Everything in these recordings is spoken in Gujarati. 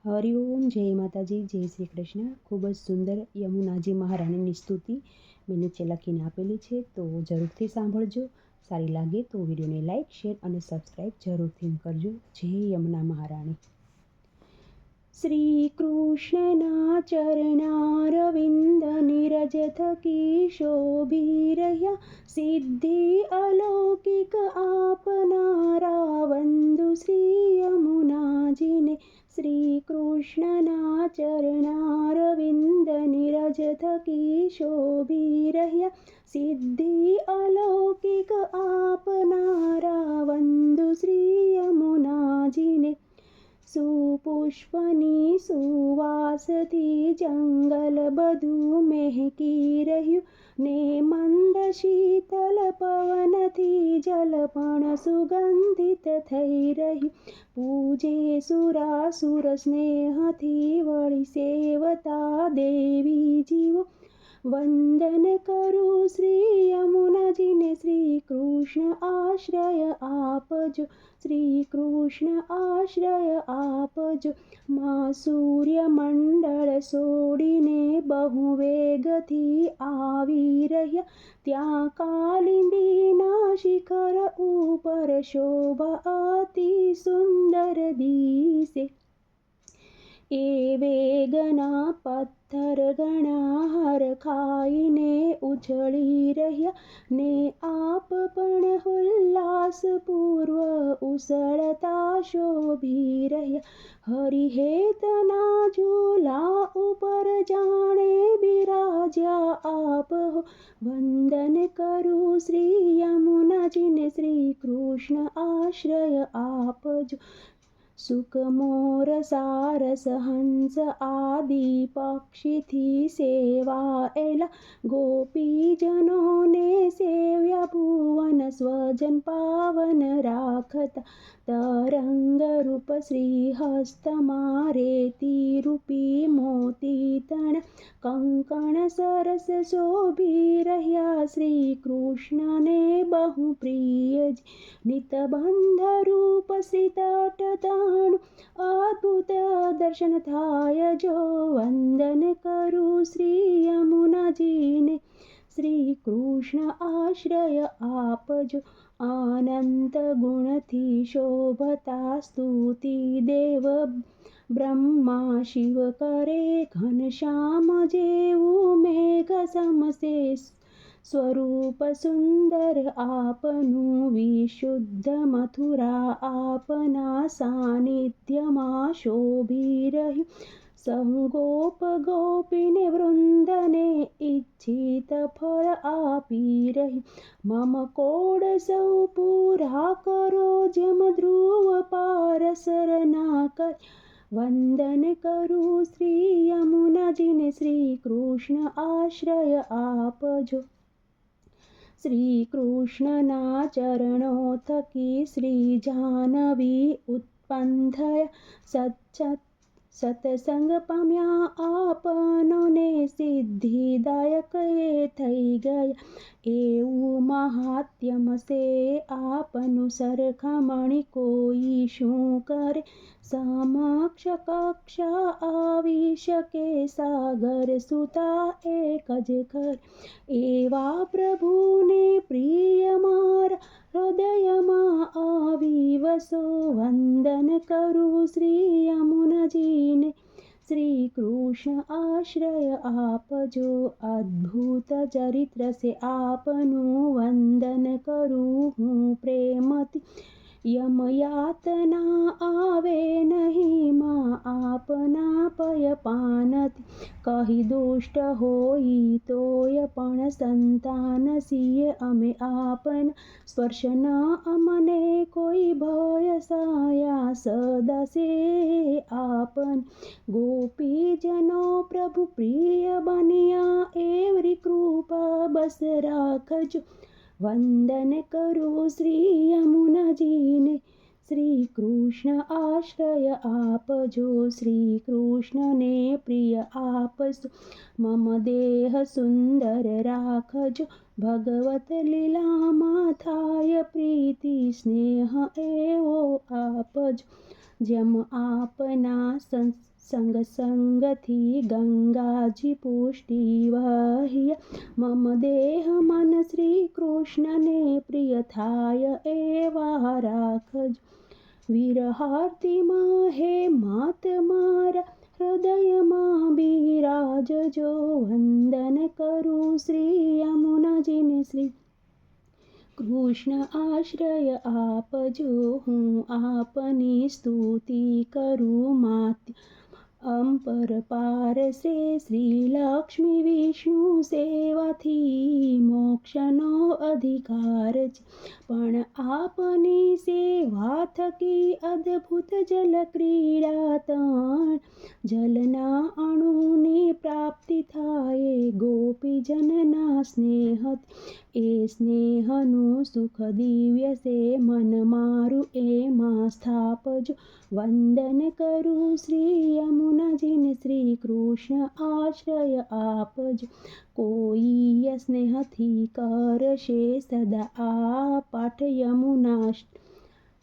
હરિઓમ, જય માતાજી, જય શ્રી કૃષ્ણ. ખૂબ જ સુંદર યમુનાજી મહારાણીની સ્તુતિ મેં નીચે લખીને આપેલી છે, તો જરૂરથી સાંભળજો. સારી લાગે તો વિડીયોને લાઇક, શેર અને સબસ્ક્રાઈબ જરૂરથી કરજો. જય યમુના મહારાણી. શ્રી કૃષ્ણના ચરણારવિંદ નિરજ થકી શોભી રહ્યા, સિદ્ધિ અલૌકિક આપનારા વંદુ શ્રી યમુનાજીને. શ્રી કૃષ્ણના ચરણારવિંદ નિરજ થકી શોભી રહ્યા, સિદ્ધિ અલૌકિક આપનારા વંદુ શ્રી યમુનાજીને. સુપુષ્પની સુવાસથી જંગલ બધું મહેકી રહ્યું, ને મંદ શીતલ પવનથી જલ પણ સુગંધિત થઈ રહ્યું. પૂજે સુરાસુર સ્નેહથી વળી સેવતા દેવી જીવો, વંદન કરું શ્રી યમુનાજીને. શ્રી કૃષ્ણ આશ્રય આપજો, શ્રી કૃષ્ણ આશ્રય આપજો. માં સૂર્યમંડળ છોડીને બહુ વેગથી આવી રહ્યા, ત્યાં કાલિંદીના શિખર ઉપર શોભા અતિ સુંદર દિશે. એ વેગના પથ્થર ઘણા હરખાઈને ઉછળી રહ્યા, ને આપ પણ ઉલ્લાસપૂર્વ ઉછળતા શોભી રહ્યા. હરિહેતના ઝૂલા ઉપર જાણે બિરાજ્યા આપ હો, વંદન કરું શ્રી યમુનાજીને. શ્રી કૃષ્ણ આશ્રય આપજો. સુકમોર સારસ હંસ આદિ પક્ષીથી સેવાયેલા, ગોપીજનોને સેવ્યા ભુવન સ્વજન પાવન રાખતા. તરંગ રૂપ શ્રી હસ્તમાં રેતી રૂપી મોતી તણ, કંકણ સરસ શોભી રહ્યા શ્રી કૃષ્ણને બહુ પ્રિયજી. નિતબંધ રૂપ શ્રી તટતાણું અદ્ભુત દર્શન થાય જો, વંદન કરું શ્રી યમુનાજીને. શ્રી કૃષ્ણ આશ્રય આપજો. અનંત ગુણથી શોભતા સ્તુતિ દેવ બ્રહ્મા શિવ કરે, ઘનશ્યામ જેવું મેઘ સમસે સ્વરૂપ સુંદર આપનું. વિશુદ્ધ મથુરા આપના સાનિધ્યમાં શોભી રહ્યું, સહુ ગોપ ગોપીને વૃંદને ઈચ્છિત ફળ આપી રહ્યું. મમ કોડ સૌ પૂરા કરો, જેમ ધ્રુવ પારસર ના કર, વંદન કરું શ્રી યમુનાજીને. શ્રી કૃષ્ણ આશ્રય આપજો. શ્રી કૃષ્ણના ચરણો થકી શ્રી જાહ્નવી ઉત્પન્ન થયા, સત્સંગ પામ્યા આપનોને સિદ્ધિદાયક એ થઈ ગયા. એવું મહાત્મ્ય છે આપનું, સરખામણી કોઈ શું કરે, સમક્ષ કક્ષા આવી શકે સાગર સુતા એક જ ખરે. એવા પ્રભુને પ્રિય મારા હૃદયમાં આવી વસો, વંદન કરું શ્રી યમુનાજીને. શ્રી કૃષ્ણ આશ્રય આપજો. અદ્ભુત ચરિત્ર છે આપનું, વંદન કરું હું પ્રેમથી. યમયાતના આવે નહીં માં આપના પય પાનથી, કહી દુષ્ટ હોય તોય પણ સંતાન છીએ અમે આપના. સ્પર્શ ન અમને કોઈ ભય, સાયા સદા છે આપન. ગોપીજનો પ્રભુ પ્રિય બન્યા, એવરી કૃપા બસ રાખજો, વંદન કરું શ્રી યમુનાજીને. શ્રી કૃષ્ણ આશ્રય આપજો. શ્રી કૃષ્ણને પ્રિય આપશો, મમ દેહ સુંદર રાખજો. ભગવત લીલામાં થાય પ્રીતિ, સ્નેહ એવો આપજો. જેમ આપના સંગ સંગથી ગંગાજી પુષ્ટિ વહિયા મમ દેહ મન શ્રી કૃષ્ણને પ્રિય થાય એવા રાખજો વિરહાર્તિમાં હે માત મારા હૃદયમાં બિરાજજો વંદન કરું શ્રી યમુનાજીને શ્રી કૃષ્ણ આશ્રય આપજો હું આપની સ્તુતિ કરું માત્ય અંપર પાર સે શ્રી લક્ષ્મી વિષ્ણુ સેવાથી મોક્ષનો અધિકાર છે પણ આપની સેવા થકી અદ્ભુત જલ ક્રીડા તણ જલના અણુની પ્રાપ્તિ થાય ગોપીજનના સ્નેહથી એ સ્નેહનું સુખ દિવ્ય છે મન મારું એમાં સ્થાપજો વંદન કરું શ્રી યમુનાજીને શ્રી કૃષ્ણ આશ્રય આપજો કોઈ સ્નેહથી કરશે સદા આ પાઠ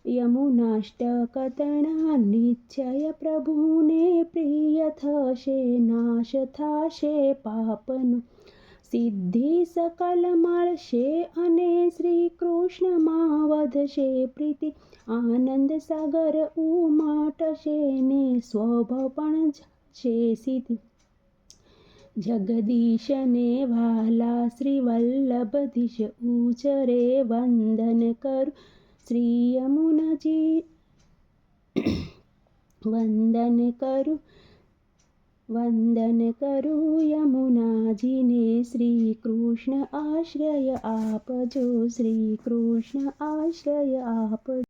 યમુનાષ્ટકતણા નિશ્ચય પ્રભુને પ્રિય થશે નાશ થશે પાપનો સિદ્ધિ સકલ મળશે અને શ્રી કૃષ્ણમાં વધશે પ્રીતિ આનંદ સાગર ઉમટશે ને સ્વભાવ પણ છે સિદ્ધિ જગદીશને વાલા શ્રી વલ્લભધીશ ઉચરે વંદન કરું શ્રી યમુનાજી વંદન કરું યમુનાજીને શ્રી કૃષ્ણ આશ્રય આપજો શ્રી કૃષ્ણ આશ્રય આપજો